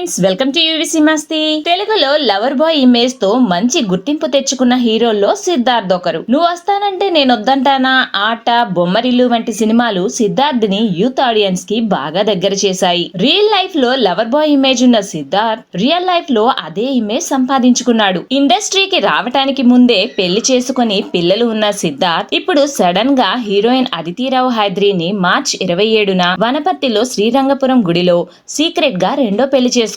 Friends, welcome to UVC మస్తీ. తెలుగులో lover boy image తో మంచి గుర్తింపు తెచ్చుకున్న హీరోల్లో సిద్ధార్థ్ ఒకరు. నువ్వు వస్తానంటే నేను వద్దంటానా, ఆట, బొమ్మరిల్లు వంటి సినిమాలు సిద్ధార్థ్ ని యూత్ ఆడియన్స్ కి బాగా దగ్గర చేశాయి. రియల్ లైఫ్ లో లవర్ బాయ్ ఇమేజ్ ఉన్న సిద్ధార్థ్ రియల్ లైఫ్ లో అదే ఇమేజ్ సంపాదించుకున్నాడు. ఇండస్ట్రీకి రావటానికి ముందే పెళ్లి చేసుకుని పిల్లలు ఉన్న సిద్ధార్థ్ ఇప్పుడు సడన్ గా హీరోయిన్ అదితిరావు హైదరీని మార్చ్ 27న వనపర్తిలో శ్రీరంగపురం గుడిలో సీక్రెట్ గా రెండో పెళ్లి చేసుకున్నారు.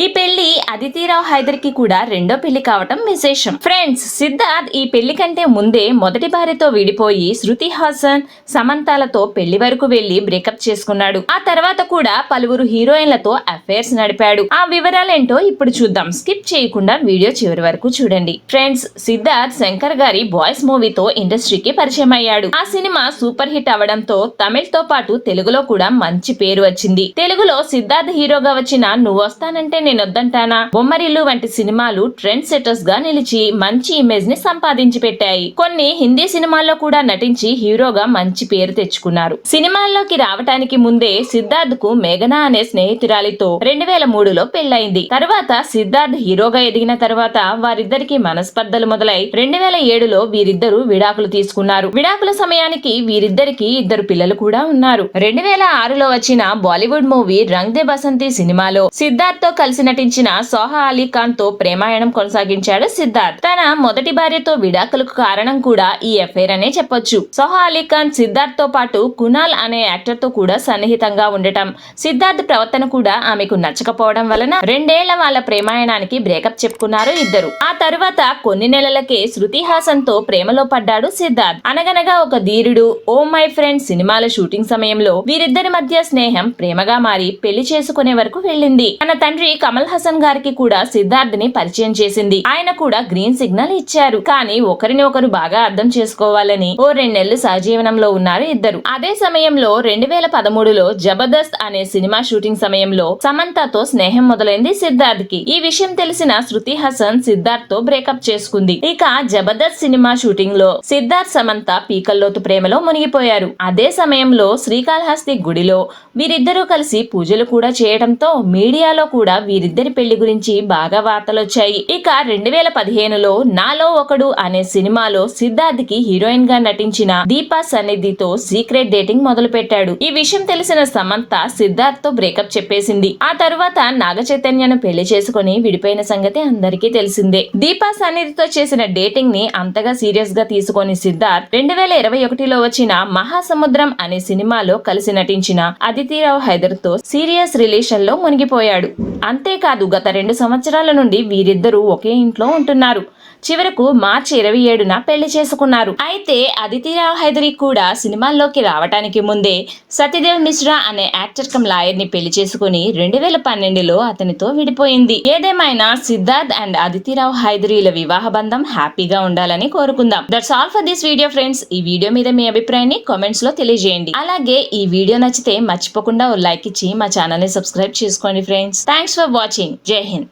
ఈ పెళ్లి అదితిరావు హైదర్ కి కూడా రెండో పెళ్లి కావటం విశేషం. ఫ్రెండ్స్, సిద్ధార్థ్ ఈ పెళ్లి కంటే ముందే మొదటి భార్యతో విడిపోయి శృతి హాసన్, సమంతాలతో పెళ్లి వరకు వెళ్లి బ్రేకప్ చేసుకున్నాడు. ఆ తర్వాత కూడా పలువురు హీరోయిన్లతో అఫైర్స్ నడిపాడు. ఆ వివరాలేంటో ఇప్పుడు చూద్దాం. స్కిప్ చేయకుండా వీడియో చివరి వరకు చూడండి. ఫ్రెండ్స్, సిద్ధార్థ్ శంకర్ గారి బాయ్స్ మూవీతో ఇండస్ట్రీకి పరిచయం అయ్యాడు. ఆ సినిమా సూపర్ హిట్ అవడంతో తమిళ్ తో పాటు తెలుగులో కూడా మంచి పేరు వచ్చింది. తెలుగులో సిద్ధార్థ్ హీరోగా వచ్చిన నువ్వు వస్తానంటే నేను వద్దంటానా, బొమ్మరిల్లు వంటి సినిమాలు ట్రెండ్ సెటర్స్ గా నిలిచి మంచి ఇమేజ్ ని సంపాదించి పెట్టాయి. కొన్ని హిందీ సినిమాల్లో కూడా నటించి హీరోగా మంచి పేరు తెచ్చుకున్నారు. సినిమాల్లోకి రావటానికి ముందే సిద్ధార్థ్ కు మేఘనా అనే స్నేహితురాలితో 2003లో పెళ్లైంది. తర్వాత సిద్ధార్థ్ హీరోగా ఎదిగిన తర్వాత వారిద్దరికి మనస్పర్ధలు మొదలై 2007లో వీరిద్దరూ విడాకులు తీసుకున్నారు. విడాకుల సమయానికి వీరిద్దరికి ఇద్దరు పిల్లలు కూడా ఉన్నారు. 2006లో వచ్చిన బాలీవుడ్ మూవీ రంగ్ దే బసంతి సినిమాలో సిద్ధార్థ్ తో కలిసి నటించిన సోహా అలీ ఖాన్ తో ప్రేమాయణం కొనసాగించాడు సిద్ధార్థ్. తన మొదటి భార్యతో విడాకులకు కారణం కూడా ఈ అఫైర్ అనే చెప్పొచ్చు. సోహా అలీ ఖాన్ సిద్ధార్థ్ తో పాటు కునాల్ అనే యాక్టర్ తో కూడా సన్నిహితంగా ఉండటం, సిద్ధార్థ్ ప్రవర్తన కూడా ఆమెకు నచ్చకపోవడం వలన 2 ఏళ్ల వాళ్ళ ప్రేమాయణానికి బ్రేకప్ చెప్పుకున్నారు ఇద్దరు. ఆ తరువాత కొన్ని నెలలకే శృతి హాసన్ తో ప్రేమలో పడ్డాడు సిద్ధార్థ్. అనగనగా ఒక ధీరుడు, ఓ మై ఫ్రెండ్ సినిమాల షూటింగ్ సమయంలో వీరిద్దరి మధ్య స్నేహం ప్రేమగా మారి పెళ్లి చేసుకునే వరకు వెళ్ళింది. తన తండ్రి కమల్ హాసన్ గారికి కూడా సిద్ధార్థ్ ని పరిచయం చేసింది. ఆయన కూడా గ్రీన్ సిగ్నల్ ఇచ్చారు. కానీ ఒకరిని ఒకరు బాగా అర్థం చేసుకోవాలని ఓ 2 నెలలు సహజీవనంలో ఉన్నారు ఇద్దరు. అదే సమయంలో 2013లో జబర్దస్త్ అనే సినిమా షూటింగ్ సమయంలో సమంతతో స్నేహం మొదలైంది సిద్ధార్థ్ కి. ఈ విషయం తెలిసిన శృతి హాసన్ సిద్ధార్థ్ తో బ్రేకప్ చేసుకుంది. ఇక జబర్దస్త్ సినిమా షూటింగ్ లో సిద్ధార్థ్, సమంత పీకల్లోతు ప్రేమలో మునిగిపోయారు. అదే సమయంలో శ్రీకాళహస్తి గుడిలో వీరిద్దరూ కలిసి పూజలు కూడా చేయడంతో మీడియాలో కూడా వీరిద్దరి పెళ్లి గురించి బాగా వార్తలొచ్చాయి. ఇక 2015లో నాలో ఒకడు అనే సినిమాలో సిద్ధార్థ్ కి హీరోయిన్ గా నటించిన దీపా సన్నిధితో సీక్రెట్ డేటింగ్ మొదలు పెట్టాడు. ఈ విషయం తెలిసిన సమంత సిద్ధార్థ్ తో బ్రేకప్ చెప్పేసింది. ఆ తరువాత నాగ చైతన్యను పెళ్లి చేసుకుని విడిపోయిన సంగతి అందరికీ తెలిసిందే. దీపా సన్నిధితో చేసిన డేటింగ్ ని అంతగా సీరియస్ గా తీసుకొని సిద్ధార్థ్ 2021లో వచ్చిన మహాసముద్రం అనే సినిమాలో కలిసి నటించిన అదితిరావు హైదర్ తో సీరియస్ రిలేషన్ లో మునిగిపోయాడు. అంతేకాదు గత 2 సంవత్సరాల నుండి వీరిద్దరూ ఒకే ఇంట్లో ఉంటున్నారు. చివరకు మార్చి 27న పెళ్లి చేసుకున్నారు. అయితే అదితిరావు హైదరీ కూడా సినిమాల్లోకి రావటానికి ముందే సత్యదేవ్ మిశ్రా అనే యాక్టర్ కమ్ లాయర్ ని పెళ్లి చేసుకుని 2012లో అతనితో విడిపోయింది. ఏదేమైనా సిద్ధార్థ్ అండ్ అదితిరావు హైదరీల వివాహ బంధం హ్యాపీగా ఉండాలని కోరుకుందాం. That's all for this video friends. ఈ వీడియో మీద మీ అభిప్రాయాన్ని కామెంట్స్ లో తెలియజేయండి. అలాగే ఈ వీడియో నచ్చితే మర్చిపోకుండా ఓ లైక్ ఇచ్చి మా ఛానల్ ని సబ్స్క్రైబ్ చేసుకోండి ఫ్రెండ్స్. Thanks for watching. జై హింద్.